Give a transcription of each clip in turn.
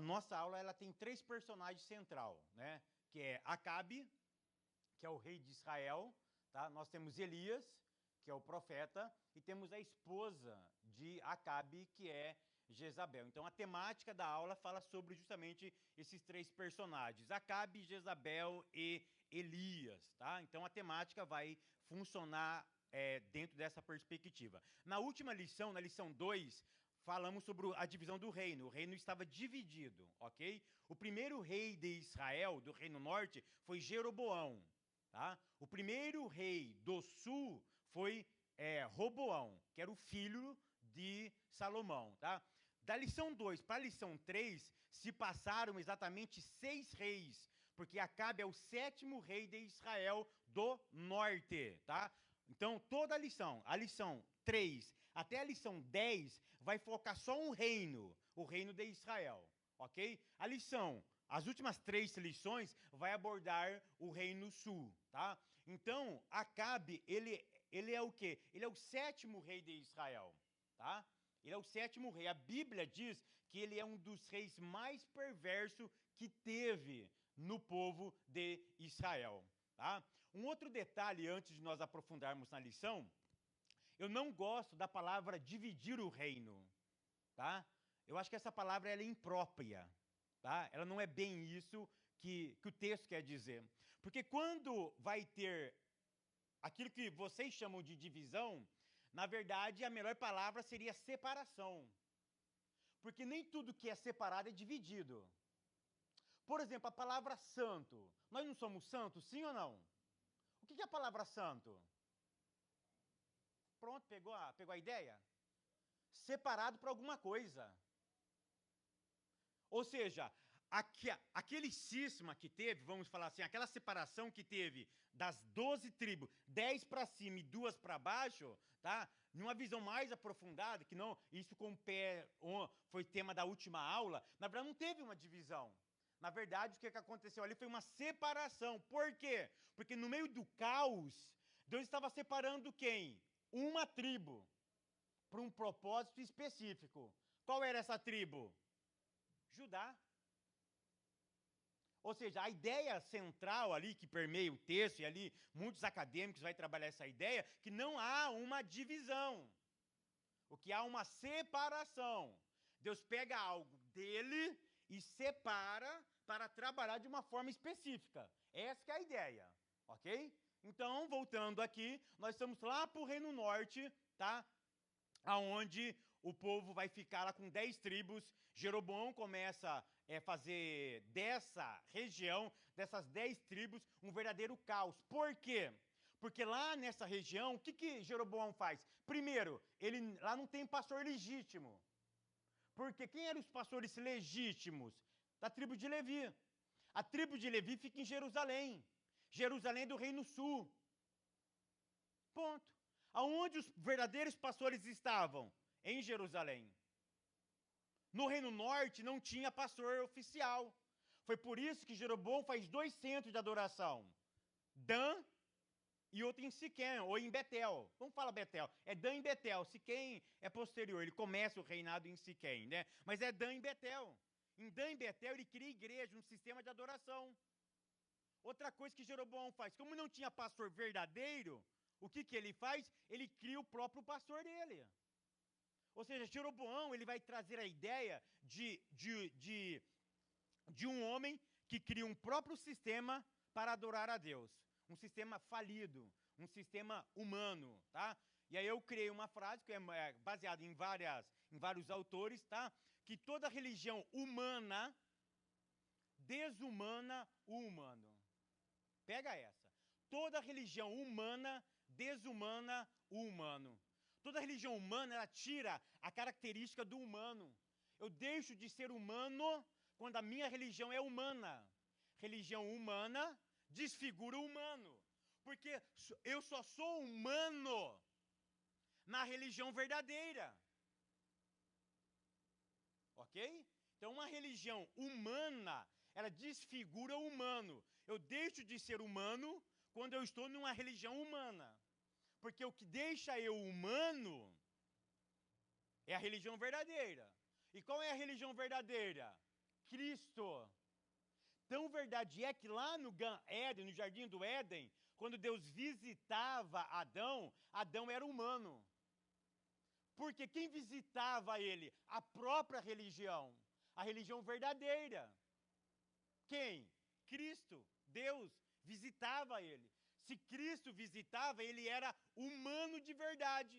nossa aula ela tem 3 personagens central, né? Que é Acabe, que é o rei de Israel, tá? Nós temos Elias, que é o profeta, e temos a esposa de Acabe, que é Jezabel. Então a temática da aula fala sobre justamente esses 3 personagens, Acabe, Jezabel e Elias, tá? Então a temática vai funcionar dentro dessa perspectiva. Na última lição, na lição 2, falamos sobre a divisão do reino. O reino estava dividido, ok? O primeiro rei de Israel, do reino norte, foi Jeroboão. Tá? O primeiro rei do sul foi Roboão, que era o filho de Salomão. Tá? Da lição 2 para a lição 3, se passaram exatamente 6 reis, porque Acabe é o 7º rei de Israel do norte. Tá? Então, toda a lição 3 até a lição 10 vai focar só um reino, o reino de Israel, ok? As últimas 3 lições vai abordar o reino sul, tá? Então, Acabe, ele é o quê? Ele é o 7º rei de Israel, tá? Ele é o 7º rei. A Bíblia diz que ele é um dos reis mais perversos que teve no povo de Israel. Tá? Um outro detalhe, antes de nós aprofundarmos na lição, eu não gosto da palavra dividir o reino. Tá? Eu acho que essa palavra ela é imprópria. Tá? Ela não é bem isso que o texto quer dizer. Porque quando vai ter aquilo que vocês chamam de divisão, na verdade, a melhor palavra seria separação. Porque nem tudo que é separado é dividido. Por exemplo, a palavra santo. Nós não somos santos, sim ou não? O que é a palavra santo? Pronto, pegou a ideia? Separado para alguma coisa. Ou seja, aquele cisma que teve, vamos falar assim, aquela separação que teve das 12 tribos, 10 para cima e 2 para baixo, tá? Numa visão mais aprofundada, que não, isso foi tema da última aula, na verdade não teve uma divisão. Na verdade, o que aconteceu ali foi uma separação. Por quê? Porque no meio do caos, Deus estava separando quem? Uma tribo, para um propósito específico. Qual era essa tribo? Judá. Ou seja, a ideia central ali, que permeia o texto, e ali muitos acadêmicos vão trabalhar essa ideia, que não há uma divisão. O que há uma separação. Deus pega algo dele e separa para trabalhar de uma forma específica. Essa que é a ideia, ok? Então, voltando aqui, nós estamos lá para o Reino Norte, tá? Aonde o povo vai ficar lá com 10 tribos. Jeroboão começa a fazer dessa região, dessas 10 tribos, um verdadeiro caos. Por quê? Porque lá nessa região, o que Jeroboão faz? Primeiro, ele lá não tem pastor legítimo. Porque quem eram os pastores legítimos? Da tribo de Levi. A tribo de Levi fica em Jerusalém. Jerusalém é do Reino Sul. Ponto. Aonde os verdadeiros pastores estavam? Em Jerusalém. No Reino Norte não tinha pastor oficial. Foi por isso que Jeroboão faz 2 centros de adoração. Dan e outro em Siquém, ou em Betel. Vamos falar Betel. É Dan em Betel. Siquém é posterior, ele começa o reinado em Siquém, né? Mas é Dan em Betel. Em Dan em Betel ele cria igreja, um sistema de adoração. Outra coisa que Jeroboão faz, como não tinha pastor verdadeiro, o que ele faz? Ele cria o próprio pastor dele. Ou seja, Jeroboão ele vai trazer a ideia de um homem que cria um próprio sistema para adorar a Deus. Um sistema falido, um sistema humano, tá? E aí eu criei uma frase que é baseada em vários autores, tá? Que toda religião humana desumana o humano. Pega essa. Toda religião humana desumana o humano. Toda religião humana, ela tira a característica do humano. Eu deixo de ser humano quando a minha religião é humana. Religião humana desfigura o humano. Porque eu só sou humano na religião verdadeira. Ok? Então, uma religião humana, ela desfigura o humano. Eu deixo de ser humano quando eu estou numa religião humana. Porque o que deixa eu humano é a religião verdadeira. E qual é a religião verdadeira? Cristo. Tão verdade é que lá no Éden, no Jardim do Éden, quando Deus visitava Adão, Adão era humano. Porque quem visitava ele? A própria religião. A religião verdadeira. Quem? Cristo. Deus visitava ele. Se Cristo visitava, ele era humano de verdade.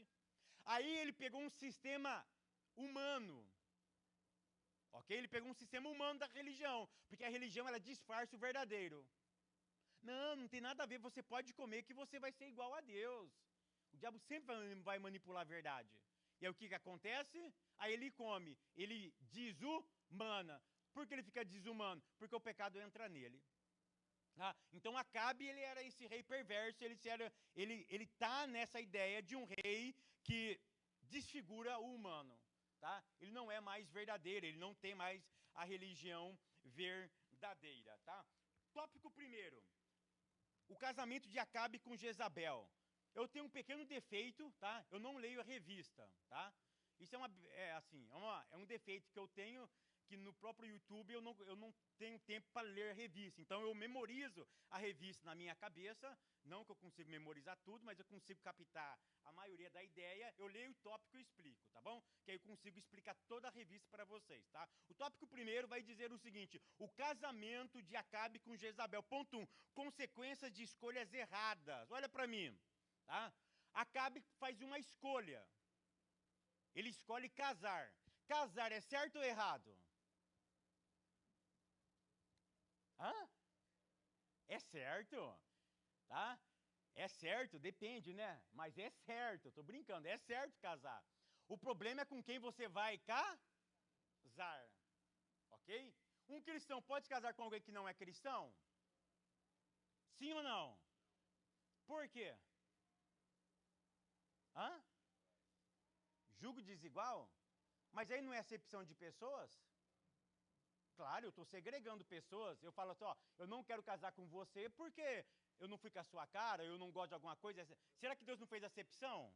Aí ele pegou um sistema humano. Ok? Ele pegou um sistema humano da religião. Porque a religião, ela disfarça o verdadeiro. Não tem nada a ver. Você pode comer que você vai ser igual a Deus. O diabo sempre vai manipular a verdade. E aí o que acontece? Aí ele come. Ele desumana. Por que ele fica desumano? Porque o pecado entra nele. Ah, então Acabe, ele era esse rei perverso, ele tá nessa ideia de um rei que desfigura o humano, tá? Ele não é mais verdadeiro, ele não tem mais a religião verdadeira, tá? Tópico primeiro, o casamento de Acabe com Jezabel. Eu tenho um pequeno defeito, tá? Eu não leio a revista, tá? Isso é um defeito que eu tenho, que no próprio YouTube eu não tenho tempo para ler a revista. Então eu memorizo a revista na minha cabeça, não que eu consigo memorizar tudo, mas eu consigo captar a maioria da ideia, eu leio o tópico e explico, tá bom? Que aí eu consigo explicar toda a revista para vocês, tá? O tópico primeiro vai dizer o seguinte: o casamento de Acabe com Jezabel. Ponto 1, consequências de escolhas erradas. Olha para mim, tá? Acabe faz uma escolha. Ele escolhe casar. Casar é certo ou errado? Hã? É certo, tá? É certo, depende, né? Mas é certo, eu tô brincando, é certo casar. O problema é com quem você vai casar, ok? Um cristão pode casar com alguém que não é cristão? Sim ou não? Por quê? Hã? Julgo desigual? Mas aí não é acepção de pessoas? Claro, eu estou segregando pessoas. Eu falo assim, ó, eu não quero casar com você porque eu não fui com a sua cara, eu não gosto de alguma coisa. Será que Deus não fez acepção?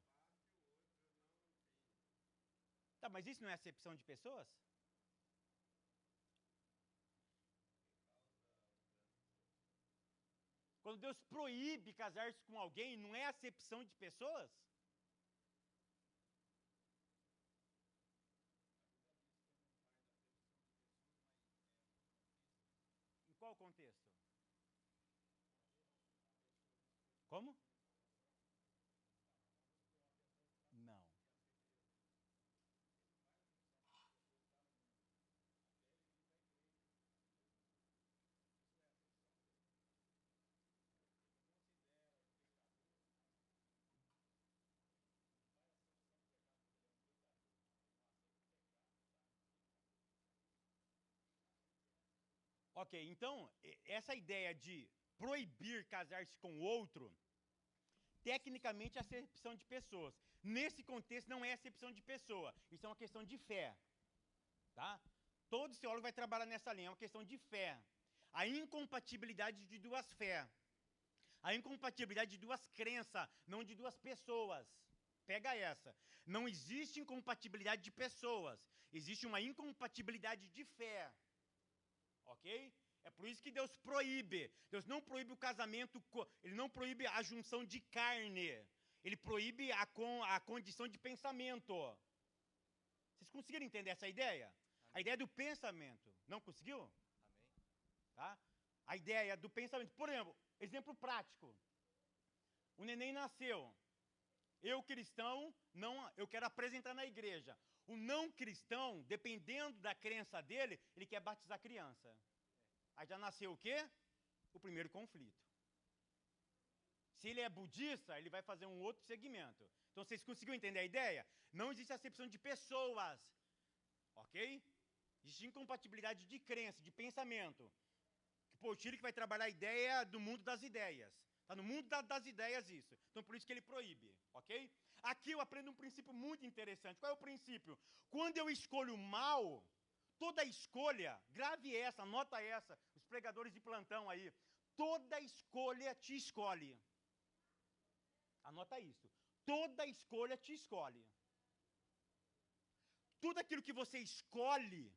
Tá, mas isso não é acepção de pessoas? Quando Deus proíbe casar-se com alguém, não é acepção de pessoas? Em qual contexto? Como? Não. Ok, então, essa ideia de proibir casar-se com outro, tecnicamente é acepção de pessoas. Nesse contexto não é acepção de pessoa, isso é uma questão de fé, tá? Todo teólogo vai trabalhar nessa linha, é uma questão de fé. A incompatibilidade de duas fé. A incompatibilidade de duas crenças, não de duas pessoas. Pega essa. Não existe incompatibilidade de pessoas, existe uma incompatibilidade de fé. Ok? É por isso que Deus proíbe. Deus não proíbe o casamento, ele não proíbe a junção de carne. Ele proíbe a condição de pensamento. Vocês conseguiram entender essa ideia? Amém. A ideia do pensamento. Não conseguiu? Amém. Tá? A ideia do pensamento. Por exemplo prático. O neném nasceu. Eu, cristão, eu quero apresentar na igreja. O não cristão, dependendo da crença dele, ele quer batizar a criança. Aí já nasceu o quê? O primeiro conflito. Se ele é budista, ele vai fazer um outro segmento. Então, vocês conseguiram entender a ideia? Não existe acepção de pessoas, ok? Existe incompatibilidade de crença, de pensamento. Pô, o Tiro que vai trabalhar a ideia do mundo das ideias. Está no mundo das ideias isso. Então, por isso que ele proíbe, ok? Aqui eu aprendo um princípio muito interessante. Qual é o princípio? Quando eu escolho mal, toda escolha, grave essa, anota essa, os pregadores de plantão aí, toda escolha te escolhe. Anota isso. Toda escolha te escolhe. Tudo aquilo que você escolhe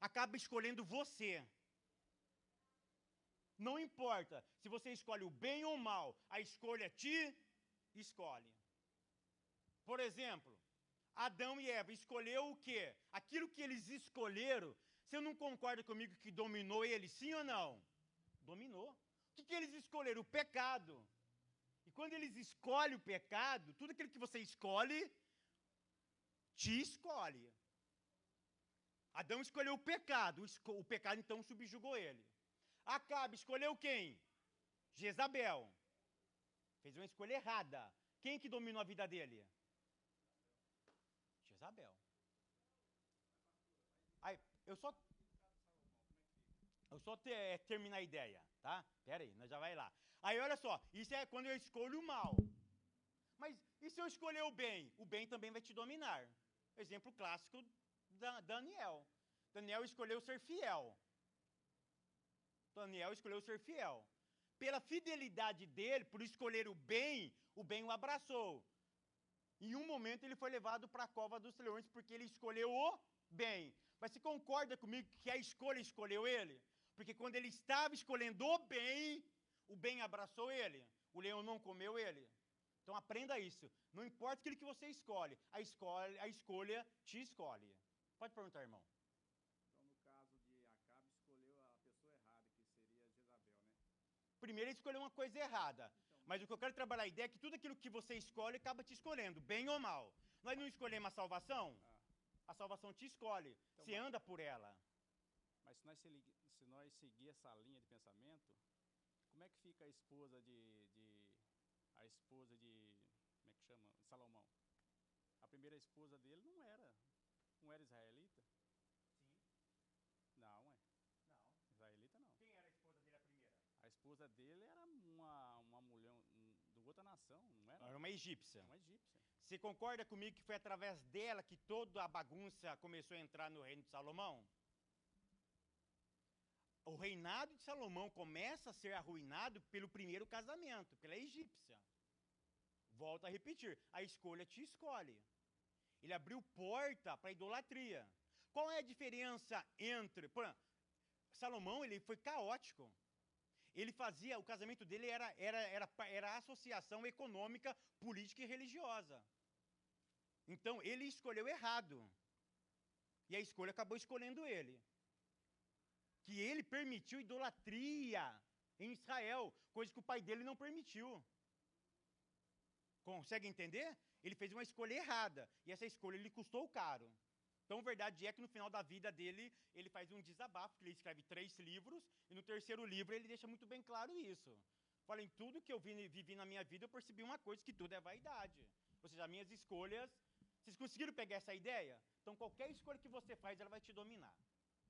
acaba escolhendo você. Não importa se você escolhe o bem ou o mal, a escolha te escolhe. Por exemplo, Adão e Eva escolheu o quê? Aquilo que eles escolheram, você não concorda comigo que dominou eles, sim ou não? Dominou. O que eles escolheram? O pecado. E quando eles escolhem o pecado, tudo aquilo que você escolhe, te escolhe. Adão escolheu o pecado, o pecado então subjugou ele. Acabe escolheu quem? Jezabel. Fez uma escolha errada. Quem que dominou a vida dele? Jezabel. Aí, eu só terminar a ideia, tá? Pera aí, nós já vai lá. Aí, olha só, isso é quando eu escolho o mal. Mas e se eu escolher o bem? O bem também vai te dominar. Exemplo clássico, Daniel. Daniel escolheu ser fiel. Daniel escolheu ser fiel. Pela fidelidade dele, por escolher o bem o abraçou. Em um momento ele foi levado para a cova dos leões porque ele escolheu o bem. Mas você concorda comigo que a escolha escolheu ele? Porque quando ele estava escolhendo o bem abraçou ele. O leão não comeu ele. Então aprenda isso. Não importa aquilo que você escolhe, a escolha te escolhe. Pode perguntar, irmão. Então, no caso de Acabe, escolheu a pessoa errada, que seria Jezabel, né? Primeiro ele escolheu uma coisa errada. Mas o que eu quero trabalhar a ideia é que tudo aquilo que você escolhe acaba te escolhendo, bem ou mal. Nós não escolhemos a salvação? A salvação te escolhe. Então, você anda por ela. Mas se nós seguir essa linha de pensamento, como é que fica a esposa como é que chama? Salomão. A primeira esposa dele não era israelita? Sim. Não, é. Não. Israelita não. Quem era a esposa dele a primeira? A esposa dele era uma mulher de outra nação, não era? Era uma egípcia. Uma egípcia. Você concorda comigo que foi através dela que toda a bagunça começou a entrar no reino de Salomão? O reinado de Salomão começa a ser arruinado pelo primeiro casamento, pela egípcia. Volto a repetir, a escolha te escolhe. Ele abriu porta para a idolatria. Qual é a diferença entre... Salomão, ele foi caótico. Ele fazia, o casamento dele era associação econômica, política e religiosa. Então, ele escolheu errado. E a escolha acabou escolhendo ele. Que ele permitiu idolatria em Israel, coisa que o pai dele não permitiu. Consegue entender? Ele fez uma escolha errada, e essa escolha lhe custou caro. Então, a verdade é que no final da vida dele, ele faz um desabafo, porque ele escreve 3 livros, e no 3º livro ele deixa muito bem claro isso. Fala, em tudo que eu vivi na minha vida, eu percebi uma coisa, que tudo é vaidade. Ou seja, as minhas escolhas... Vocês conseguiram pegar essa ideia? Então, qualquer escolha que você faz, ela vai te dominar.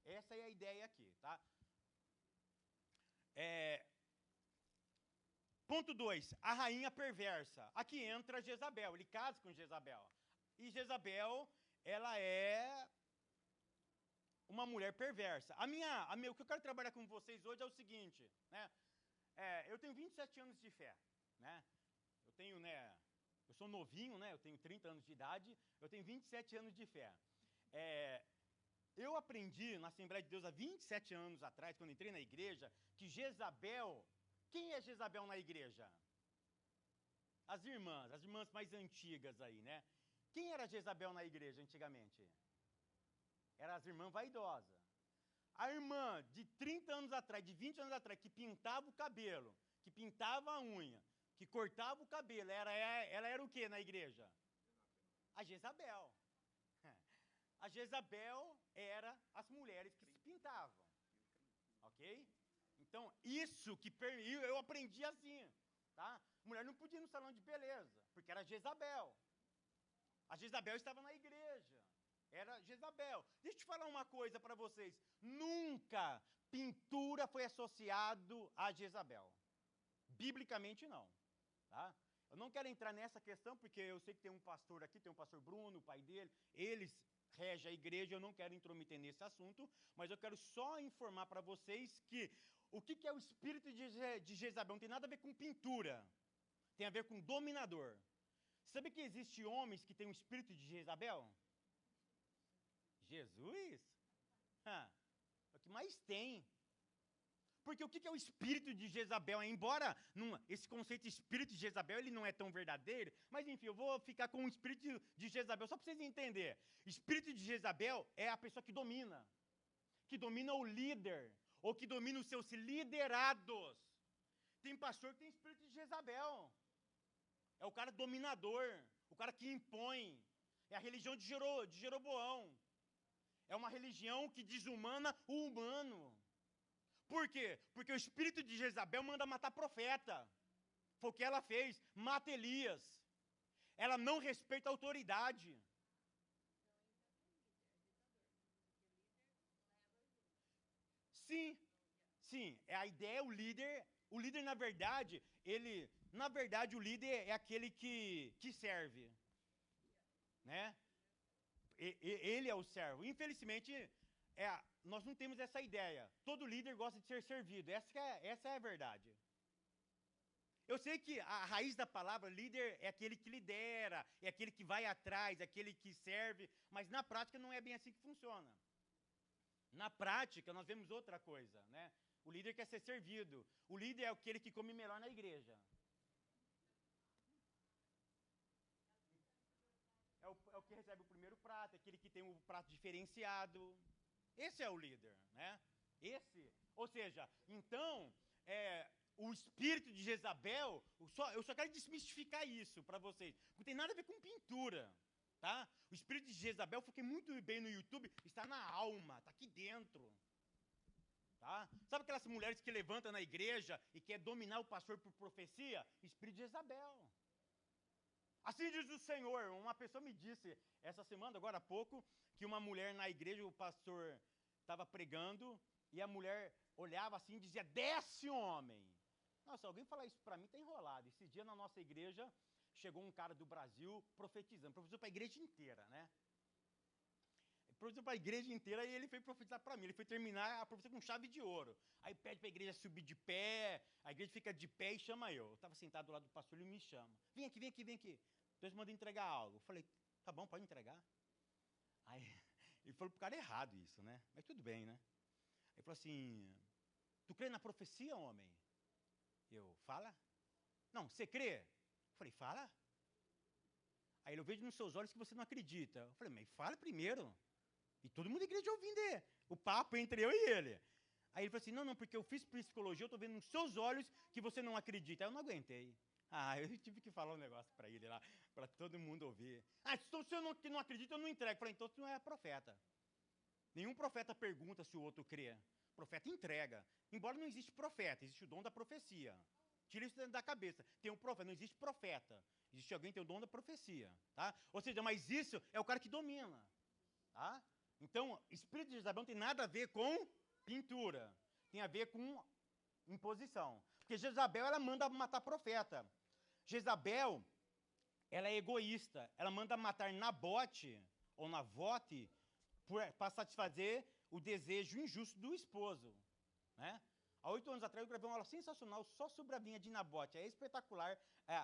Essa é a ideia aqui, tá? Ponto 2, a rainha perversa. Aqui entra Jezabel, ele casa com Jezabel. E Jezabel, ela é uma mulher perversa. O que eu quero trabalhar com vocês hoje é o seguinte, né? Eu tenho 27 anos de fé, né? Eu sou novinho, né? Eu tenho 30 anos de idade, eu tenho 27 anos de fé. Eu aprendi na Assembleia de Deus há 27 anos atrás, quando entrei na igreja, que Jezabel... Quem é Jezabel na igreja? As irmãs mais antigas aí, né? Quem era Jezabel na igreja antigamente? Eram as irmãs vaidosas. A irmã de 30 anos atrás, de 20 anos atrás, que pintava o cabelo, que pintava a unha, que cortava o cabelo, ela era o que na igreja? A Jezabel. A Jezabel era as mulheres que se pintavam. Ok? Então, isso que eu aprendi assim, tá? Mulher não podia ir no salão de beleza, porque era Jezabel. A Jezabel estava na igreja. Era Jezabel. Deixa eu te falar uma coisa para vocês. Nunca pintura foi associado a Jezabel. Biblicamente, não. Tá? Eu não quero entrar nessa questão, porque eu sei que tem um pastor aqui, tem um pastor Bruno, o pai dele, eles regem a igreja, eu não quero intrometer nesse assunto, mas eu quero só informar para vocês que o que é o espírito de Jezabel? Não tem nada a ver com pintura, tem a ver com dominador. Sabe que existe homens que têm um espírito de Jezabel? Jesus? que mais tem. Porque o que é o espírito de Jezabel? Embora esse conceito de espírito de Jezabel ele não é tão verdadeiro, mas enfim, eu vou ficar com o espírito de Jezabel só para vocês entenderem. Espírito de Jezabel é a pessoa que domina o líder, ou que domina os seus liderados. Tem pastor que tem espírito de Jezabel. É o cara dominador, o cara que impõe. É a religião de Jeroboão. É uma religião que desumana o humano. Por quê? Porque o espírito de Jezabel manda matar profeta. Foi o que ela fez, mata Elias. Ela não respeita a autoridade. Sim, sim, a ideia é o líder, na verdade, o líder é aquele que serve, né? Ele é o servo. Infelizmente, nós não temos essa ideia. Todo líder gosta de ser servido. Essa é a verdade. Eu sei que a raiz da palavra líder é aquele que lidera, é aquele que vai atrás, é aquele que serve, mas na prática não é bem assim que funciona. Na prática, nós vemos outra coisa, né? O líder quer ser servido. O líder é aquele que come melhor na igreja. É o que recebe o primeiro prato, é aquele que tem o prato diferenciado. Esse é o líder, né? Ou seja, então, o espírito de Jezabel, eu só quero desmistificar isso para vocês. Não tem nada a ver com pintura, tá? O espírito de Jezabel, fiquei muito bem no YouTube, está na alma, está aqui dentro. Tá? Sabe aquelas mulheres que levantam na igreja e quer dominar o pastor por profecia? Espírito de Jezabel. Assim diz o Senhor. Uma pessoa me disse essa semana, agora há pouco, que uma mulher na igreja, o pastor estava pregando, e a mulher olhava assim e dizia, desce, homem. Nossa, alguém falar isso para mim está enrolado. Esse dia na nossa igreja, chegou um cara do Brasil profetizando, profetizou para a igreja inteira, né? Profetizou para a igreja inteira e ele foi profetizar para mim. Ele foi terminar a profecia com chave de ouro. Aí pede para a igreja subir de pé, a igreja fica de pé e chama eu. Eu estava sentado do lado do pastor, ele me chama. Vem aqui, vem aqui, vem aqui. Deus manda entregar algo. Eu falei, tá bom, pode entregar. Aí ele falou pro cara errado isso, né? Mas tudo bem, né? Aí ele falou assim, tu crê na profecia, homem? Eu, fala. Não, você crê? Eu falei, fala. Aí eu vejo nos seus olhos que você não acredita. Eu falei, mas fala primeiro. E todo mundo da igreja ouvindo o papo entre eu e ele. Aí ele falou assim, não, porque eu fiz psicologia, eu estou vendo nos seus olhos que você não acredita. Aí eu não aguentei. Eu tive que falar um negócio para ele lá, para todo mundo ouvir. Então se eu não acredito, eu não entrego. Eu falei, então você não é profeta. Nenhum profeta pergunta se o outro crê. O profeta entrega. Embora não existe profeta, existe o dom da profecia. Tira isso da cabeça. Tem um profeta, não existe profeta. Existe alguém que tem o dom da profecia. Tá? Ou seja, mas isso é o cara que domina. Tá? Então, espírito de Jezabel não tem nada a ver com pintura. Tem a ver com imposição. Porque Jezabel, ela manda matar profeta. Jezabel, ela é egoísta. Ela manda matar Nabote, ou Navote, para satisfazer o desejo injusto do esposo. Né? Há 8 anos atrás, eu gravei uma aula sensacional só sobre a vinha de Nabote. É espetacular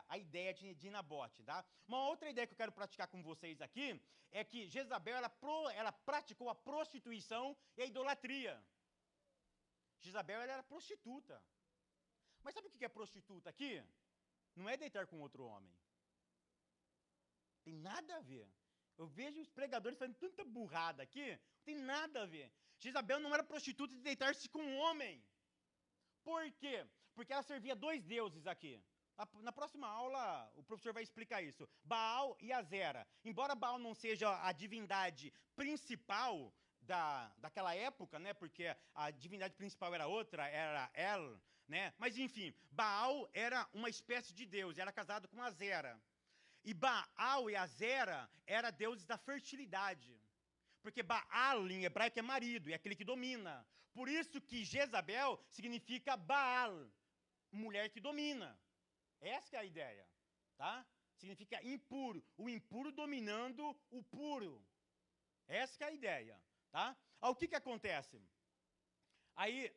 a ideia de Nabote. Tá? Uma outra ideia que eu quero praticar com vocês aqui é que Jezabel ela praticou a prostituição e a idolatria. Jezabel ela era prostituta. Mas sabe o que é prostituta aqui? Não é deitar com outro homem. Tem nada a ver. Eu vejo os pregadores fazendo tanta burrada aqui, não tem nada a ver. Jezabel não era prostituta de deitar-se com um homem. Por quê? Porque ela servia 2 deuses aqui. Na próxima aula, o professor vai explicar isso. Baal e Azera. Embora Baal não seja a divindade principal daquela época, né? Porque a divindade principal era outra, era El, né? Mas enfim, Baal era uma espécie de deus, era casado com Azera. E Baal e Azera eram deuses da fertilidade. Porque Baal em hebraico é marido, é aquele que domina. Por isso que Jezabel significa Baal, mulher que domina. Essa é a ideia, tá? Significa impuro, o impuro dominando o puro. Essa é a ideia, tá? O que acontece? Aí,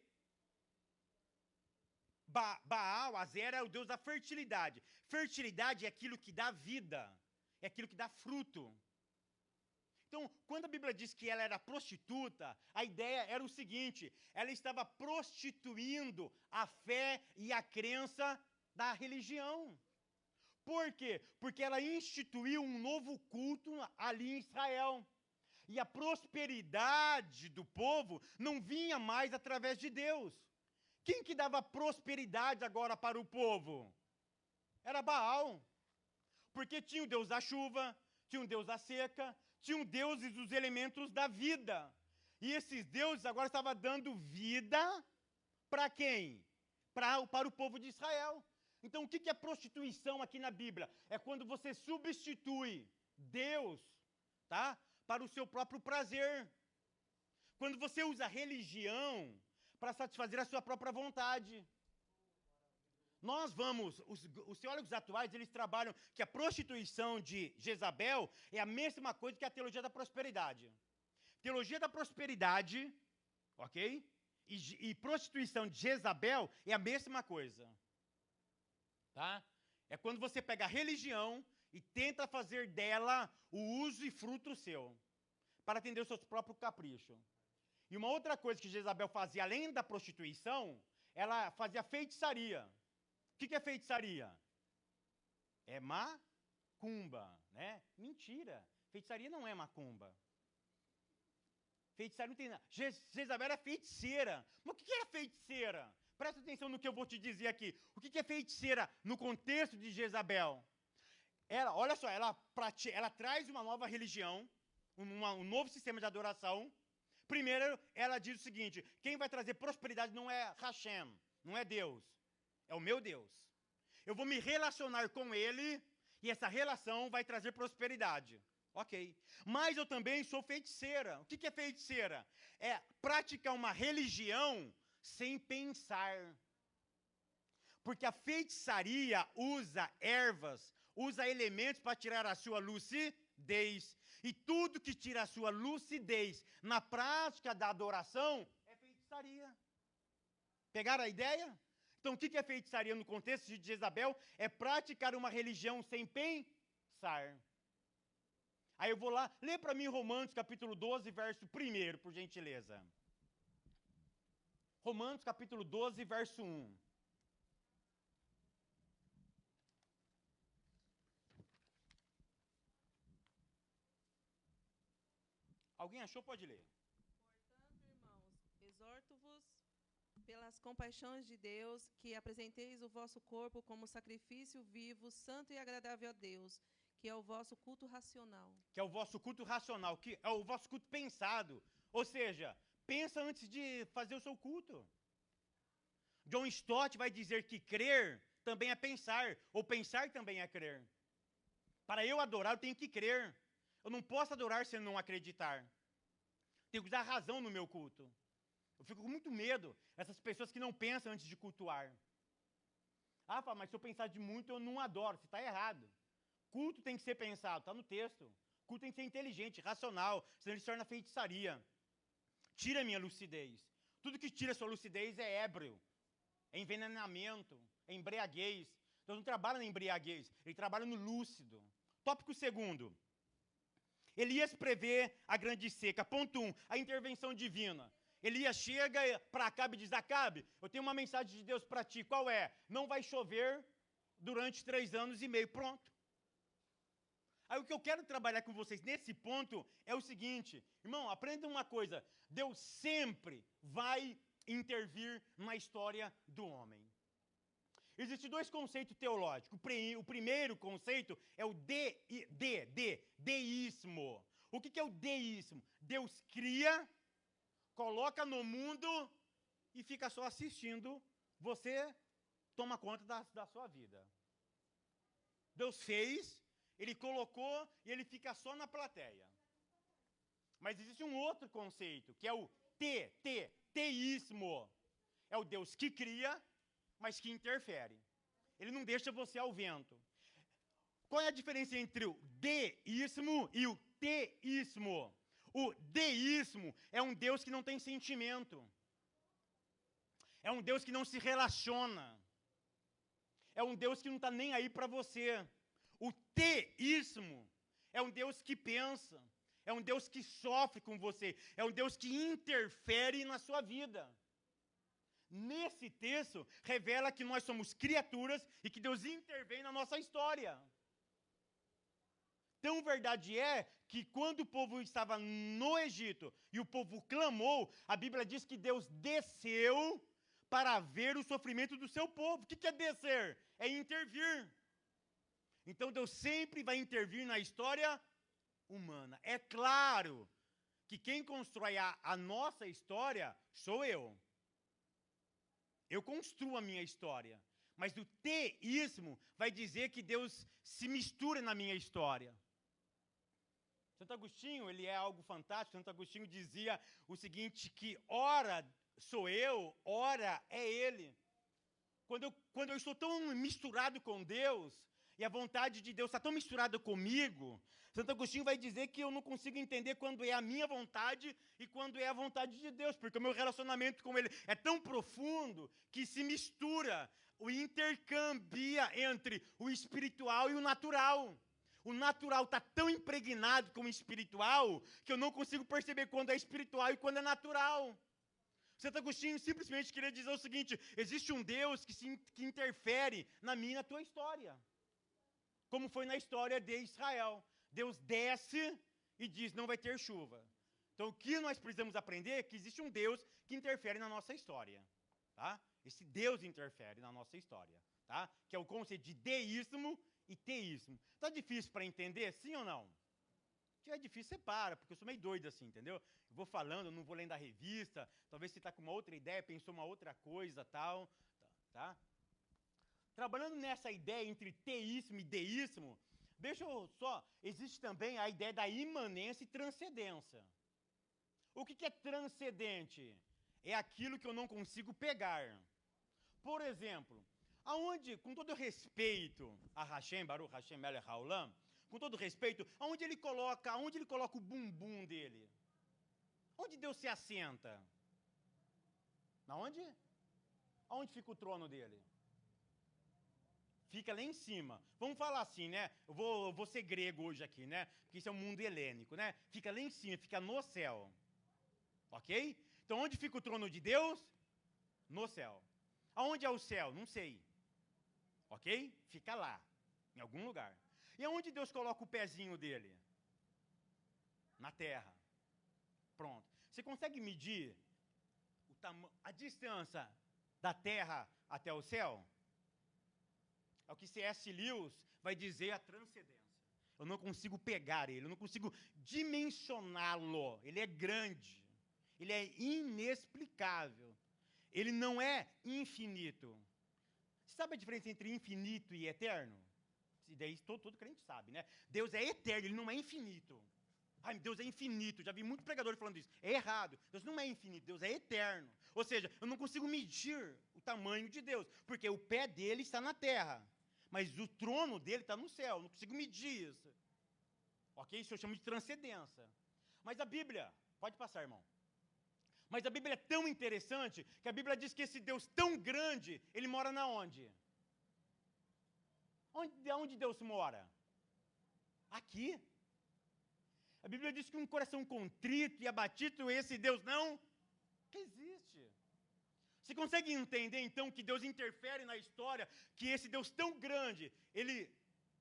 Baal, Azera, é o deus da fertilidade. Fertilidade é aquilo que dá vida, é aquilo que dá fruto. Então, quando a Bíblia diz que ela era prostituta, a ideia era o seguinte: ela estava prostituindo a fé e a crença da religião. Por quê? Porque ela instituiu um novo culto ali em Israel. E a prosperidade do povo não vinha mais através de Deus. Quem que dava prosperidade agora para o povo? Era Baal. Porque tinha o Deus da chuva, tinha o Deus da seca, tinham deuses dos elementos da vida. E esses deuses agora estavam dando vida para quem? Para o povo de Israel. Então, o que é prostituição aqui na Bíblia? É quando você substitui Deus, tá, para o seu próprio prazer. Quando você usa religião para satisfazer a sua própria vontade. Nós vamos, os teólogos atuais, eles trabalham que a prostituição de Jezabel é a mesma coisa que a teologia da prosperidade. Teologia da prosperidade, ok? E prostituição de Jezabel é a mesma coisa. Tá? É quando você pega a religião e tenta fazer dela o uso e fruto seu, para atender os seus próprios caprichos. E uma outra coisa que Jezabel fazia, além da prostituição, ela fazia feitiçaria. O que é feitiçaria? É macumba, né? Mentira. Feitiçaria não é macumba. Feitiçaria não tem nada. Jezabel era feiticeira. Mas o que era feiticeira? Presta atenção no que eu vou te dizer aqui. O que é feiticeira no contexto de Jezabel? Olha só, ela traz uma nova religião, um novo sistema de adoração. Primeiro, ela diz o seguinte: quem vai trazer prosperidade não é Hashem, não é Deus. É o meu Deus. Eu vou me relacionar com ele e essa relação vai trazer prosperidade. Ok. Mas eu também sou feiticeira. O que é feiticeira? É praticar uma religião sem pensar. Porque a feitiçaria usa ervas, usa elementos para tirar a sua lucidez. E tudo que tira a sua lucidez na prática da adoração é feitiçaria. Pegaram a ideia? Então, o que é feitiçaria no contexto de Jezabel? É praticar uma religião sem pensar. Aí eu vou lá, lê para mim Romanos capítulo 12, verso 1, por gentileza. Romanos capítulo 12, verso 1. Alguém achou? Pode ler. Portanto, irmãos, exorto-vos pelas compaixões de Deus, que apresenteis o vosso corpo como sacrifício vivo, santo e agradável a Deus, que é o vosso culto racional. Que é o vosso culto racional, que é o vosso culto pensado. Ou seja, pensa antes de fazer o seu culto. John Stott vai dizer que crer também é pensar, ou pensar também é crer. Para eu adorar, eu tenho que crer. Eu não posso adorar se eu não acreditar. Tenho que usar razão no meu culto. Eu fico com muito medo dessas pessoas que não pensam antes de cultuar. Ah, mas se eu pensar de muito, eu não adoro. Você está errado. Culto tem que ser pensado, está no texto. Culto tem que ser inteligente, racional, senão ele se torna feitiçaria. Tira a minha lucidez. Tudo que tira a sua lucidez é ébrio, é envenenamento, é embriaguez. Deus não trabalha na embriaguez, ele trabalha no lúcido. Tópico 2. Elias prevê a grande seca. Ponto 1, a intervenção divina. Elias chega para Acabe e diz: Acabe, eu tenho uma mensagem de Deus para ti. Qual é? Não vai chover durante 3 anos e meio. Pronto. Aí o que eu quero trabalhar com vocês nesse ponto é o seguinte: irmão, aprenda uma coisa. Deus sempre vai intervir na história do homem. Existem 2 conceitos teológicos. O primeiro conceito é o deísmo. O que é o deísmo? Deus cria, coloca no mundo e fica só assistindo. Você toma conta da sua vida. Deus fez, ele colocou e ele fica só na plateia. Mas existe um outro conceito, que é o teísmo. É o Deus que cria, mas que interfere. Ele não deixa você ao vento. Qual é a diferença entre o deísmo e o teísmo? O deísmo é um Deus que não tem sentimento. É um Deus que não se relaciona. É um Deus que não está nem aí para você. O teísmo é um Deus que pensa. É um Deus que sofre com você. É um Deus que interfere na sua vida. Nesse texto, revela que nós somos criaturas e que Deus intervém na nossa história. Tão verdade é que quando o povo estava no Egito e o povo clamou, a Bíblia diz que Deus desceu para ver o sofrimento do seu povo. O que é descer? É intervir. Então Deus sempre vai intervir na história humana. É claro que quem constrói a nossa história sou eu. Eu construo a minha história. Mas o teísmo vai dizer que Deus se mistura na minha história. Santo Agostinho, ele é algo fantástico. Santo Agostinho dizia o seguinte, que ora sou eu, ora é ele. Quando eu estou tão misturado com Deus, e a vontade de Deus está tão misturada comigo, Santo Agostinho vai dizer que eu não consigo entender quando é a minha vontade e quando é a vontade de Deus, porque o meu relacionamento com Ele é tão profundo que se mistura, o intercambia entre o espiritual e o natural. O natural está tão impregnado com o espiritual que eu não consigo perceber quando é espiritual e quando é natural. Santo Agostinho simplesmente queria dizer o seguinte, existe um Deus que interfere na minha e na tua história. Como foi na história de Israel. Deus desce e diz, não vai ter chuva. Então, o que nós precisamos aprender é que existe um Deus que interfere na nossa história. Tá? Esse Deus interfere na nossa história. Tá? Que é o conceito de deísmo e teísmo. Tá difícil para entender, sim ou não? Se é difícil, você para, porque eu sou meio doido assim, entendeu? Eu vou falando, eu não vou lendo a revista, talvez você está com uma outra ideia, pensou uma outra coisa, tal, tá? Trabalhando nessa ideia entre teísmo e deísmo, deixa eu só, existe também a ideia da imanência e transcendência. O que é transcendente? É aquilo que eu não consigo pegar. Por exemplo, aonde, com todo respeito a Hashem, Baruch Hashem Melech Haolam, com todo respeito, aonde ele coloca o bumbum dele? Onde Deus se assenta? Aonde? Aonde fica o trono dele? Fica lá em cima. Vamos falar assim, né? Eu vou ser grego hoje aqui, né? Porque isso é um mundo helênico, né? Fica lá em cima, fica no céu. Ok? Então, onde fica o trono de Deus? No céu. Aonde é o céu? Não sei. Ok? Fica lá, em algum lugar. E aonde Deus coloca o pezinho dele? Na terra. Pronto. Você consegue medir a distância da terra até o céu? É o que C.S. Lewis vai dizer a transcendência. Eu não consigo pegar ele, eu não consigo dimensioná-lo. Ele é grande. Ele é inexplicável. Ele não é infinito. Você sabe a diferença entre infinito e eterno? E daí todo crente sabe, né? Deus é eterno, ele não é infinito. Ai, Deus é infinito. Já vi muitos pregadores falando isso. É errado. Deus não é infinito, Deus é eterno. Ou seja, eu não consigo medir o tamanho de Deus, porque o pé dele está na terra, mas o trono dele está no céu. Eu não consigo medir isso. Ok? Isso eu chamo de transcendência. Mas a Bíblia, pode passar, irmão. Mas a Bíblia é tão interessante que a Bíblia diz que esse Deus tão grande, ele mora na onde? Onde Deus mora? Aqui. A Bíblia diz que um coração contrito e abatido, esse Deus não existe. Você consegue entender, então, que Deus interfere na história, que esse Deus tão grande,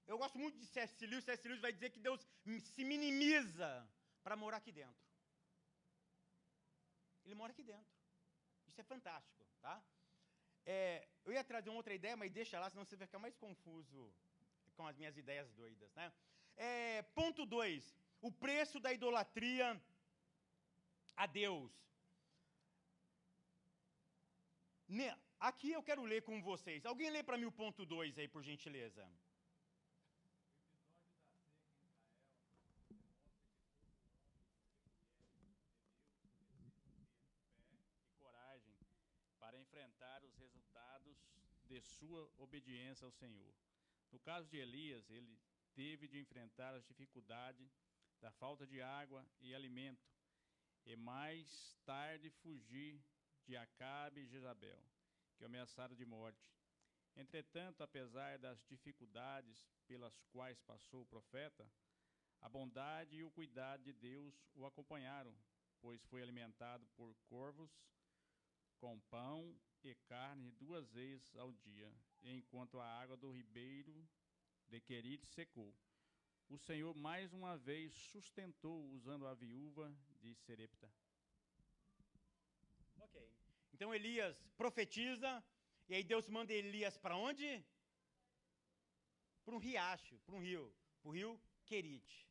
eu gosto muito de C.S. Lewis vai dizer que Deus se minimiza para morar aqui dentro. Ele mora aqui dentro. Isso é fantástico, tá? Eu ia trazer uma outra ideia, mas deixa lá, senão você vai ficar mais confuso com as minhas ideias doidas, né? Ponto 2. O preço da idolatria a Deus. Aqui eu quero ler com vocês. Alguém lê para mim o ponto 2 aí, por gentileza. Coragem para enfrentar os resultados de sua obediência ao Senhor. No caso de Elias, ele teve de enfrentar as dificuldades da falta de água e alimento, e mais tarde fugir de Acabe e Jezabel, que o ameaçaram de morte. Entretanto, apesar das dificuldades pelas quais passou o profeta, A bondade e o cuidado de Deus o acompanharam, pois foi alimentado por corvos com pão e carne 2 vezes ao dia, enquanto a água do ribeiro de Querite secou. O Senhor mais uma vez sustentou usando a viúva de Serepta. Ok. Então Elias profetiza, e aí Deus manda Elias para onde? Para um riacho, para o rio Querite.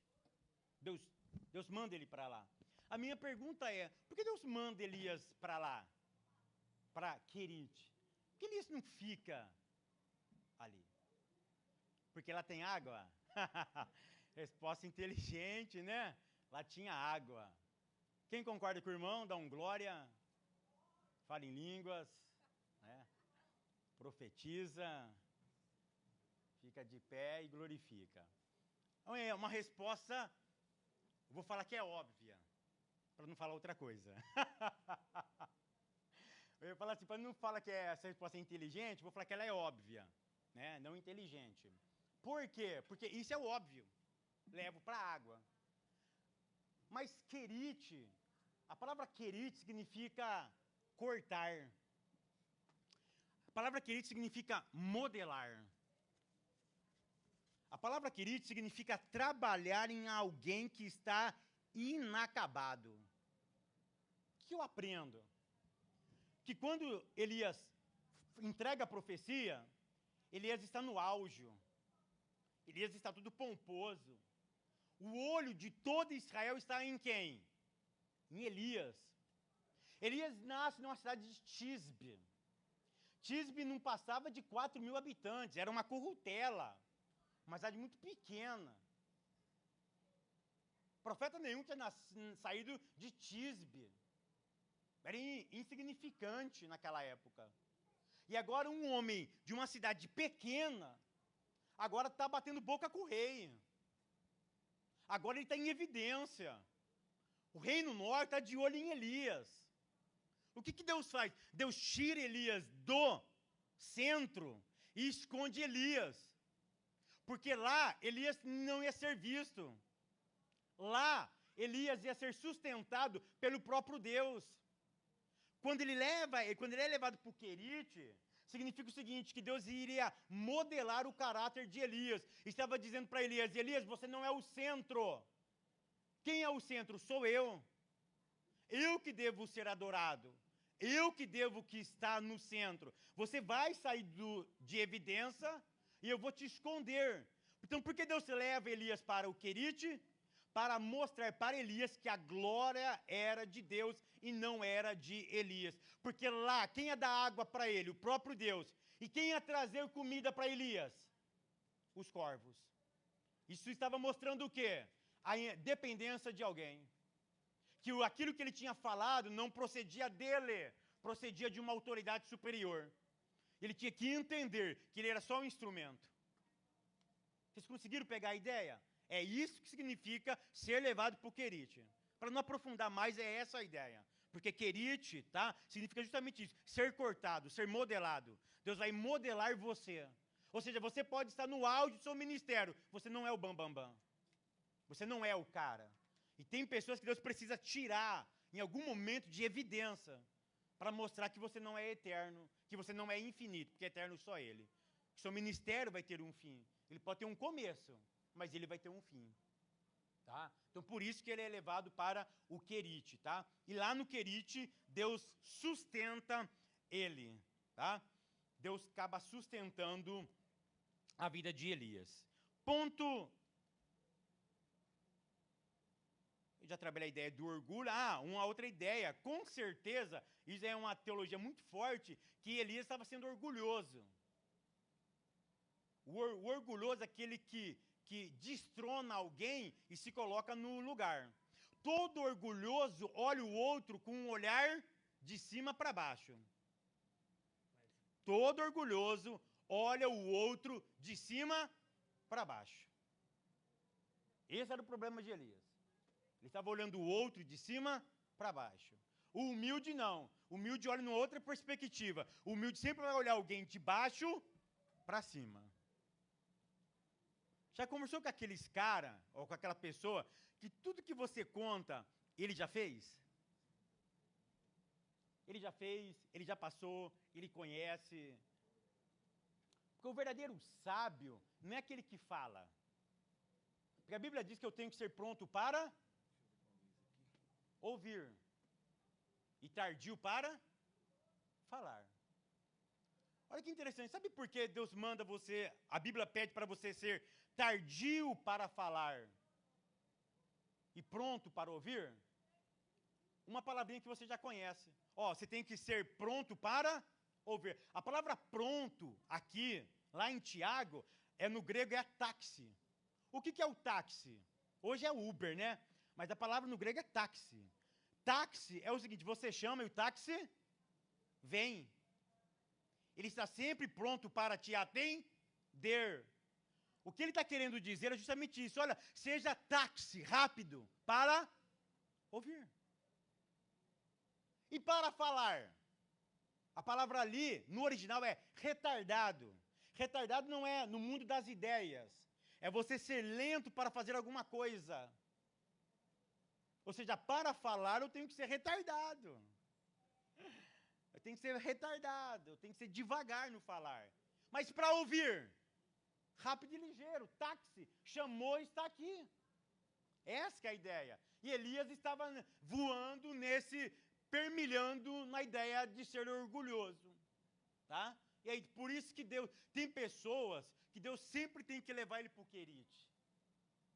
Deus manda ele para lá. A minha pergunta é, por que Deus manda Elias para lá? Para Querite? Por que Elias não fica ali? Porque lá tem água? Resposta inteligente, né? Lá tinha água. Quem concorda com o irmão, dá um glória. Fala em línguas, né? Profetiza, fica de pé e glorifica. Então é uma resposta, eu vou falar que é óbvia, para não falar outra coisa. Eu ia falar assim, para não falar que essa resposta é inteligente, vou falar que ela é óbvia, né? Não inteligente. Por quê? Porque isso é óbvio. Levo para a água. Mas querite, a palavra querite significa cortar. A palavra querite significa modelar. A palavra querite significa trabalhar em alguém que está inacabado. O que eu aprendo? Que quando Elias entrega a profecia, Elias está no auge. Elias está tudo pomposo. O olho de todo Israel está em quem? Em Elias. Elias nasce numa cidade de Tisbe. Tisbe não passava de 4.000 habitantes, era uma currutela, uma cidade muito pequena. Profeta nenhum tinha saído de Tisbe. Era insignificante naquela época. E agora um homem de uma cidade pequena, agora está batendo boca com o rei. Agora ele está em evidência. O reino norte está de olho em Elias. O que Deus faz? Deus tira Elias do centro e esconde Elias. Porque lá Elias não ia ser visto. Lá Elias ia ser sustentado pelo próprio Deus. Quando ele é levado para o Querite, significa o seguinte, que Deus iria modelar o caráter de Elias. Estava dizendo para Elias, Elias, você não é o centro. Quem é o centro? Sou eu. Eu que devo ser adorado. Eu que devo que estar no centro. Você vai sair de evidência e eu vou te esconder. Então, por que Deus leva Elias para o Querite? Para mostrar para Elias que a glória era de Deus e não era de Elias. Porque lá, quem ia dar água para ele? O próprio Deus. E quem ia trazer comida para Elias? Os corvos. Isso estava mostrando o quê? A dependência de alguém. Que aquilo que ele tinha falado não procedia dele, procedia de uma autoridade superior. Ele tinha que entender que ele era só um instrumento. Vocês conseguiram pegar a ideia? É isso que significa ser levado para o Querite. Para não aprofundar mais, é essa a ideia. Porque Querite, tá? Significa justamente isso. Ser cortado, ser modelado. Deus vai modelar você. Ou seja, você pode estar no auge do seu ministério. Você não é o bambambam. Bam, bam. Você não é o cara. E tem pessoas que Deus precisa tirar em algum momento de evidência para mostrar que você não é eterno, que você não é infinito, porque é eterno só Ele. O seu ministério vai ter um fim. Ele pode ter um começo, mas ele vai ter um fim. Tá? Então, por isso que ele é levado para o Querite. Tá? E lá no Querite, Deus sustenta ele. Tá? Deus acaba sustentando a vida de Elias. Ponto. Eu já trabalhei a ideia do orgulho. Uma outra ideia. Com certeza, isso é uma teologia muito forte, que Elias estava sendo orgulhoso. O orgulhoso é aquele que destrona alguém e se coloca no lugar. Todo orgulhoso olha o outro com um olhar de cima para baixo. Todo orgulhoso olha o outro de cima para baixo. Esse era o problema de Elias. Ele estava olhando o outro de cima para baixo. O humilde não. O humilde olha numa outra perspectiva. O humilde sempre vai olhar alguém de baixo para cima. Já conversou com aqueles cara, ou com aquela pessoa, que tudo que você conta, ele já fez? Ele já fez, ele já passou, ele conhece. Porque o verdadeiro sábio não é aquele que fala. Porque a Bíblia diz que eu tenho que ser pronto para ouvir e tardio para falar. Olha que interessante, sabe por que Deus manda você, a Bíblia pede para você ser tardio para falar e pronto para ouvir? Uma palavrinha que você já conhece. Ó, você tem que ser pronto para ouvir. A palavra pronto aqui, lá em Tiago, no grego é táxi. O que é o táxi? Hoje é Uber, né? Mas a palavra no grego é táxi. Táxi é o seguinte, você chama e o táxi vem. Ele está sempre pronto para te atender. O que ele está querendo dizer é justamente isso. Olha, seja táxi, rápido, para ouvir. E para falar. A palavra ali, no original, é retardado. Retardado não é no mundo das ideias. É você ser lento para fazer alguma coisa. Ou seja, para falar eu tenho que ser retardado. Eu tenho que ser retardado, eu tenho que ser devagar no falar. Mas para ouvir, rápido e ligeiro, táxi, chamou e está aqui. Essa que é a ideia. E Elias estava voando permilhando na ideia de ser orgulhoso. Tá? E aí, por isso que Deus, tem pessoas que Deus sempre tem que levar ele para o querite.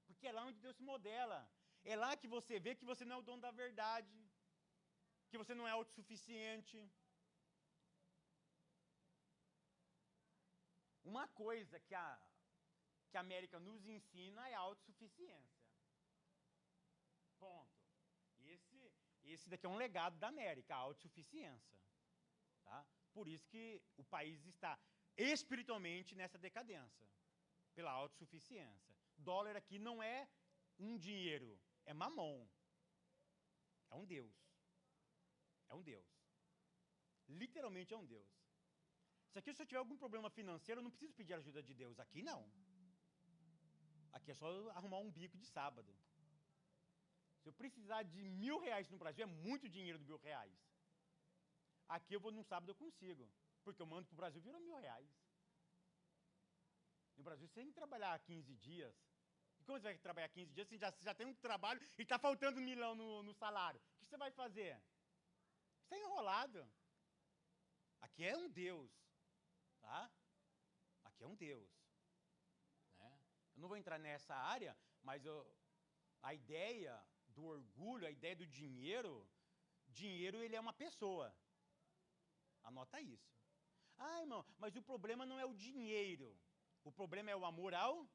Porque é lá onde Deus se modela. É lá que você vê que você não é o dono da verdade, que você não é autossuficiente. Uma coisa que a América nos ensina é a autossuficiência. Ponto. Esse daqui é um legado da América, a autossuficiência. Tá? Por isso que o país está espiritualmente nessa decadência, pela autossuficiência. Dólar aqui não é um dinheiro, é mamon. É um Deus. É um Deus. Literalmente é um Deus. Se aqui se eu tiver algum problema financeiro, eu não preciso pedir ajuda de Deus. Aqui não. Aqui é só arrumar um bico de sábado. Se eu precisar de R$1.000 no Brasil, é muito dinheiro de R$1.000. Aqui eu vou num sábado eu consigo. Porque eu mando para o Brasil, virou R$1.000. No Brasil, você tem que trabalhar 15 dias. E como você vai trabalhar 15 dias, você já tem um trabalho e está faltando R$1.000 no salário. O que você vai fazer? Você é enrolado. Aqui é um Deus. Tá? Aqui é um Deus. Né? Eu não vou entrar nessa área, mas a ideia do orgulho, a ideia do dinheiro ele é uma pessoa. Anota isso. Ah, irmão, mas o problema não é o dinheiro. O problema é o amor ao...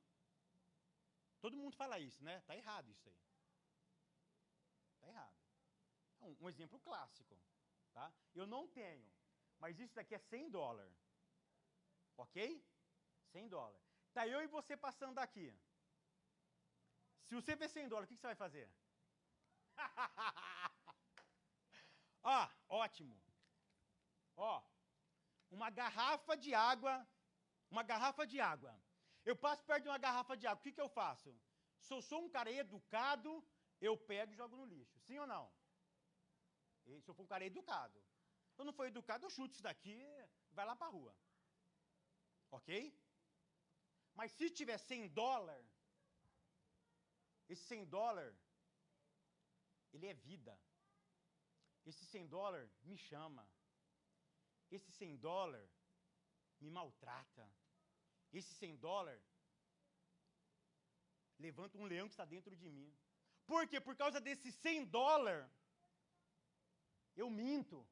Todo mundo fala isso, né? Tá errado isso aí. Tá errado. Um exemplo clássico. Tá? Eu não tenho, mas isso daqui é $100. Ok? $100. Tá eu e você passando aqui. Se você ver $100, o que você vai fazer? Ó, ótimo. Ó, uma garrafa de água. Eu passo perto de uma garrafa de água, o que eu faço? Se eu sou um cara educado, eu pego e jogo no lixo. Sim ou não? E se eu for um cara educado. Se eu não for educado, eu chuto isso daqui e vai lá para a rua. Ok? Mas se tiver $100, esse $100, ele é vida. Esse $100 me chama. Esse $100 me maltrata. Esse $100 levanta um leão que está dentro de mim. Por quê? Por causa desse $100, eu minto.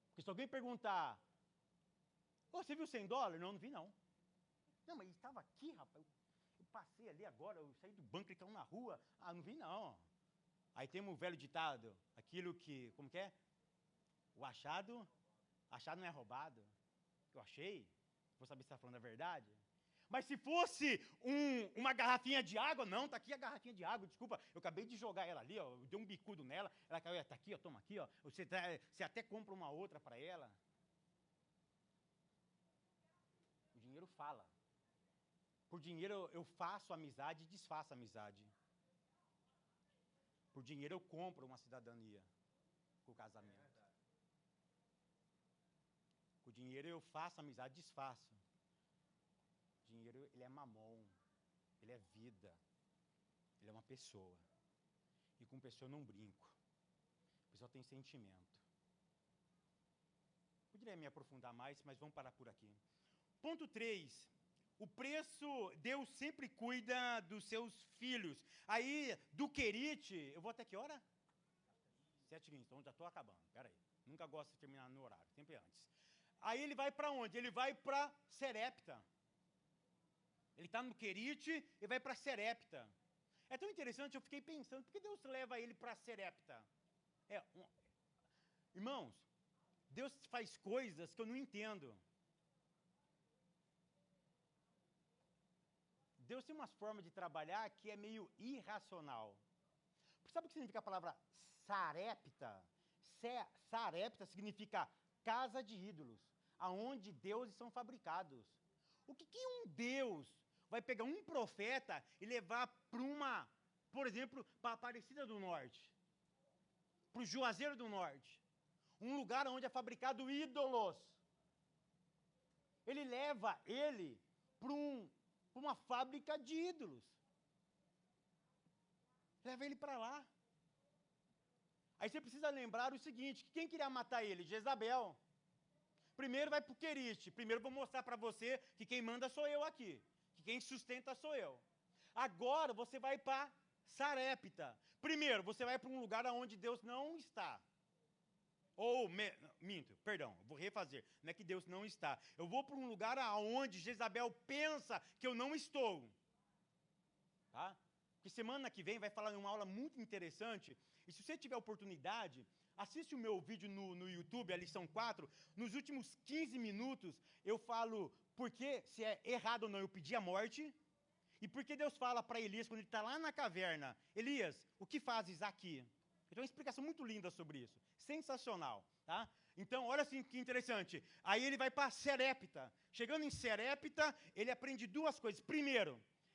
Porque se alguém perguntar, você viu $100? Não, não vi não. Não, mas estava aqui, rapaz. Eu passei ali agora, eu saí do banco e caiu na rua. Ah, não vi não. Aí temos o velho ditado, aquilo que, como que é? O achado não é roubado. Eu achei, vou saber se está falando a verdade. Mas se fosse uma garrafinha de água, não, tá aqui a garrafinha de água, desculpa, eu acabei de jogar ela ali, ó, eu dei um bicudo nela, ela caiu, tá aqui, ó, toma aqui, ó, você até compra uma outra para ela. O dinheiro fala. Por dinheiro eu faço amizade e desfaço amizade. Por dinheiro eu compro uma cidadania com o casamento. Com dinheiro eu faço amizade e desfaço. Dinheiro, ele é mamon, ele é vida, ele é uma pessoa. E com pessoa eu não brinco. A pessoa tem sentimento. Poderia me aprofundar mais, mas vamos parar por aqui. Ponto 3. O preço, Deus sempre cuida dos seus filhos. Aí, do Querite, eu vou até que hora? 7h20, então já estou acabando. Pera aí. Nunca gosto de terminar no horário, sempre antes. Aí ele vai para onde? Ele vai para Serepta. Ele está no Querite e vai para Serepta. É tão interessante, eu fiquei pensando, por que Deus leva ele para Serepta? Irmãos, Deus faz coisas que eu não entendo. Deus tem umas formas de trabalhar que é meio irracional. Sabe o que significa a palavra Sarepta? Sarepta significa casa de ídolos, aonde deuses são fabricados. O que um Deus vai pegar um profeta e levar para uma, por exemplo, para a Aparecida do Norte, para o Juazeiro do Norte, um lugar onde é fabricado ídolos. Ele leva ele para uma fábrica de ídolos. Leva ele para lá. Aí você precisa lembrar o seguinte, que quem queria matar ele? Jezabel. Primeiro vai para o Querite. Primeiro vou mostrar para você que quem manda sou eu aqui. Que quem sustenta sou eu. Agora você vai para Sarepta. Primeiro, você vai para um lugar onde Deus não está. Perdão, vou refazer. Não é que Deus não está. Eu vou para um lugar onde Jezabel pensa que eu não estou. Tá? Porque semana que vem vai falar em uma aula muito interessante. E se você tiver oportunidade, assiste o meu vídeo no YouTube, a lição 4. Nos últimos 15 minutos, eu falo por que, se é errado ou não eu pedir a morte. E por que Deus fala para Elias, quando ele está lá na caverna, Elias, o que fazes aqui? Então, uma explicação muito linda sobre isso. Sensacional, tá? Então, olha assim que interessante. Aí ele vai para Serepta. Chegando em Serepta, ele aprende duas coisas. Primeiro,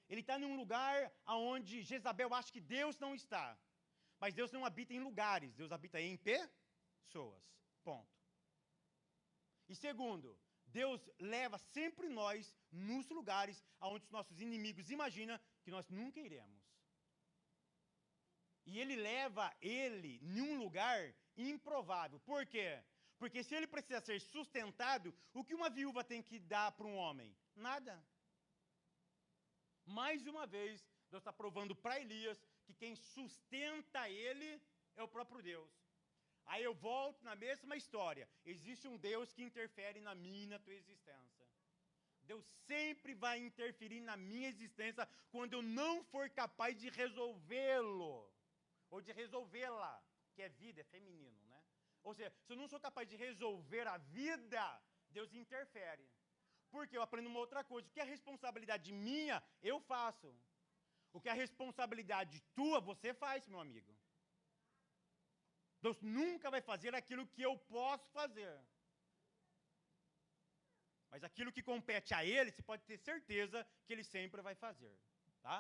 ele está num lugar onde Jezabel acha que Deus não está. Mas Deus não habita em lugares, Deus habita em pessoas. Ponto. E segundo, Deus leva sempre nós nos lugares onde os nossos inimigos imaginam que nós nunca iremos. E ele leva ele em um lugar improvável. Por quê? Porque se ele precisa ser sustentado, o que uma viúva tem que dar para um homem? Nada. Mais uma vez, Deus está provando para Elias que quem sustenta ele é o próprio Deus. Aí eu volto na mesma história. Existe um Deus que interfere na minha e na tua existência. Deus sempre vai interferir na minha existência quando eu não for capaz de resolvê-lo. Ou de resolvê-la, que é vida, é feminino, né? Ou seja, se eu não sou capaz de resolver a vida, Deus interfere. Porque eu aprendo uma outra coisa. O que é responsabilidade minha, eu faço. O que é responsabilidade tua, você faz, meu amigo. Deus nunca vai fazer aquilo que eu posso fazer. Mas aquilo que compete a Ele, você pode ter certeza que Ele sempre vai fazer. Tá?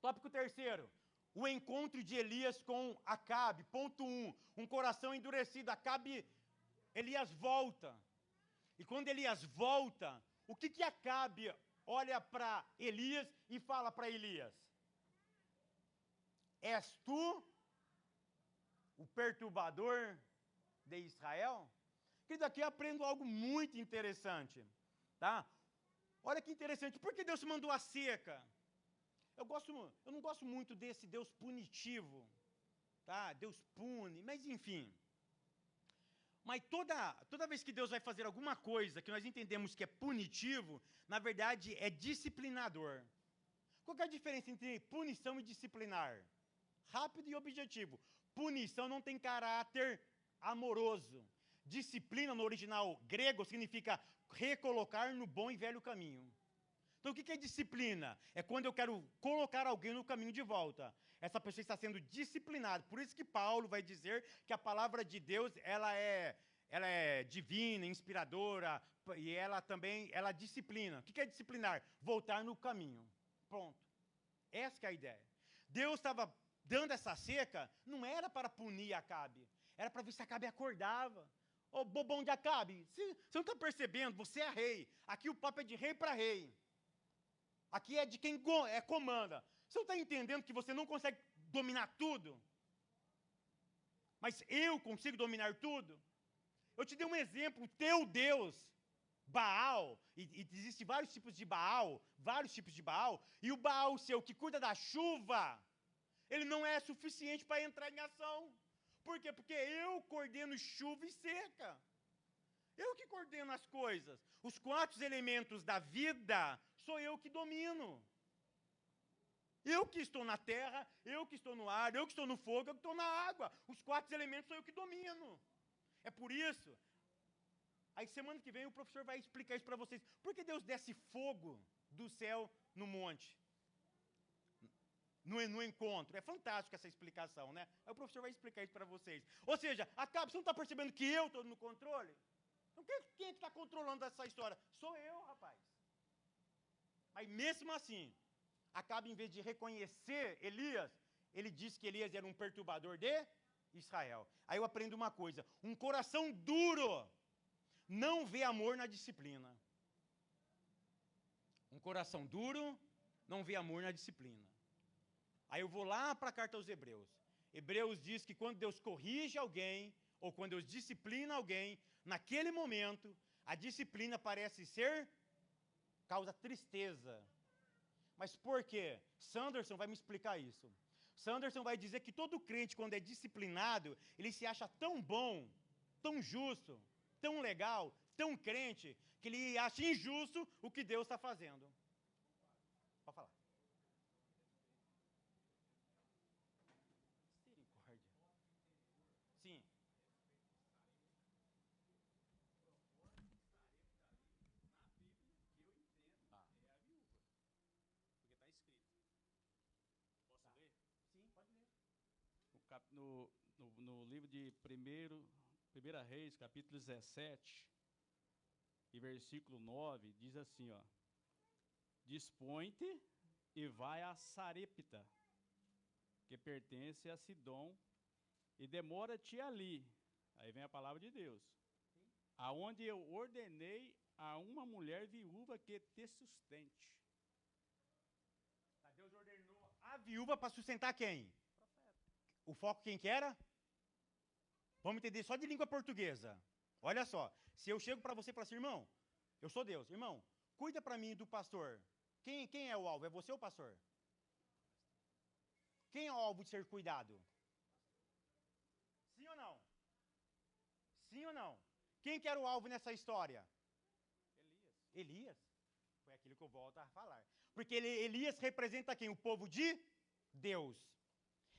Tópico 3º. O encontro de Elias com Acabe. Ponto 1. Um coração endurecido. Elias volta. E quando Elias volta, o que Acabe olha para Elias e fala para Elias? És tu o perturbador de Israel? Querido, aqui eu aprendo algo muito interessante. Tá? Olha que interessante. Por que Deus mandou a seca? Eu não gosto muito desse Deus punitivo, tá? Deus pune, mas enfim. Mas toda vez que Deus vai fazer alguma coisa que nós entendemos que é punitivo, na verdade é disciplinador. Qual que é a diferença entre punição e disciplinar? Rápido e objetivo. Punição não tem caráter amoroso. Disciplina, no original grego, significa recolocar no bom e velho caminho. Então, o que é disciplina? É quando eu quero colocar alguém no caminho de volta. Essa pessoa está sendo disciplinada. Por isso que Paulo vai dizer que a palavra de Deus, ela é ela é divina, inspiradora, e ela também, ela disciplina. O que é disciplinar? Voltar no caminho. Pronto. Essa que é a ideia. Deus estava dando essa seca, não era para punir Acabe, era para ver se Acabe acordava. Ô, bobão de Acabe, você não está percebendo? Você é rei. Aqui o papo é de rei para rei. Aqui é de quem comanda. Você não está entendendo que você não consegue dominar tudo? Mas eu consigo dominar tudo? Eu te dei um exemplo, o teu Deus, Baal, e existem vários tipos de Baal, e o Baal seu, que cuida da chuva, ele não é suficiente para entrar em ação. Por quê? Porque eu coordeno chuva e seca. Eu que coordeno as coisas. Os 4 elementos da vida, sou eu que domino. Eu que estou na terra, eu que estou no ar, eu que estou no fogo, eu que estou na água. Os 4 elementos sou eu que domino. É por isso. Aí semana que vem o professor vai explicar isso para vocês. Por que Deus desce fogo do céu no monte? No encontro. É fantástico essa explicação, né? Aí o professor vai explicar isso para vocês. Ou seja, Acabe, você não está percebendo que eu estou no controle? Então quem está controlando essa história? Sou eu, rapaz. Mas mesmo assim, Acabe, em vez de reconhecer Elias, ele disse que Elias era um perturbador de Israel. Aí eu aprendo uma coisa: um coração duro não vê amor na disciplina. Um coração duro não vê amor na disciplina. Aí eu vou lá para a carta aos Hebreus. Hebreus diz que quando Deus corrige alguém, ou quando Deus disciplina alguém, naquele momento, a disciplina parece ser, causa tristeza. Mas por quê? Sanderson vai me explicar isso. Sanderson vai dizer que todo crente, quando é disciplinado, ele se acha tão bom, tão justo, tão legal, tão crente, que ele acha injusto o que Deus está fazendo. Pode falar. Sim. No livro de 1 Reis, capítulo 17, e versículo 9, diz assim, ó: dispõe-te e vai a Sarepta, que pertence a Sidom, e demora-te ali. Aí vem a palavra de Deus. Aonde eu ordenei a uma mulher viúva que te sustente. Deus ordenou a viúva para sustentar quem? O foco quem que era? Vamos entender só de língua portuguesa. Olha só, se eu chego para você e falo assim, irmão, eu sou Deus, irmão, cuida para mim do pastor. Quem é o alvo? É você ou o pastor? Quem é o alvo de ser cuidado? Sim ou não? Sim ou não? Quem que era o alvo nessa história? Elias. Foi aquilo que eu volto a falar. Porque Elias representa quem? O povo de Deus.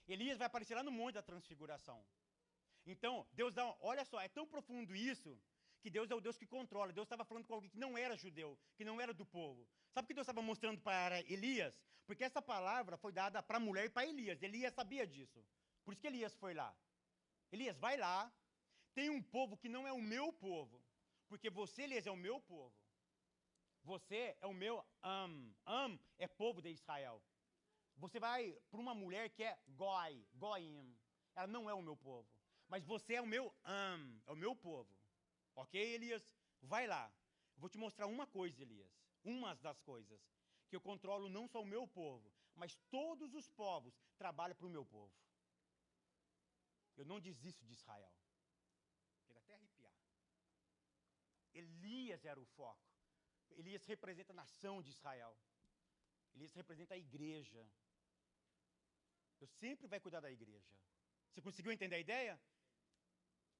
Elias vai aparecer lá no Monte da Transfiguração. Então, Deus dá, olha só, é tão profundo isso, que Deus é o Deus que controla. Deus estava falando com alguém que não era judeu, que não era do povo. Sabe o que Deus estava mostrando para Elias? Porque essa palavra foi dada para a mulher e para Elias. Elias sabia disso. Por isso que Elias foi lá. Elias, vai lá. Tem um povo que não é o meu povo. Porque você, Elias, é o meu povo. Você é o meu é povo de Israel. Você vai para uma mulher que é goim. Ela não é o meu povo. Mas você é o meu é o meu povo. Ok, Elias? Vai lá. Eu vou te mostrar uma coisa, Elias. Umas das coisas. Que eu controlo não só o meu povo, mas todos os povos trabalham para o meu povo. Eu não desisto de Israel. Chega até a arrepiar. Elias era o foco. Elias representa a nação de Israel. Elias representa a igreja. Deus sempre vai cuidar da igreja. Você conseguiu entender a ideia?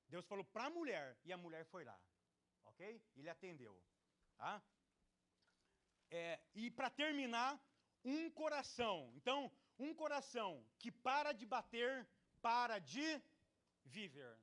Deus falou para a mulher e a mulher foi lá. Ok? Ele atendeu. Tá? E para terminar, um coração. Então, um coração que para de bater, para de viver.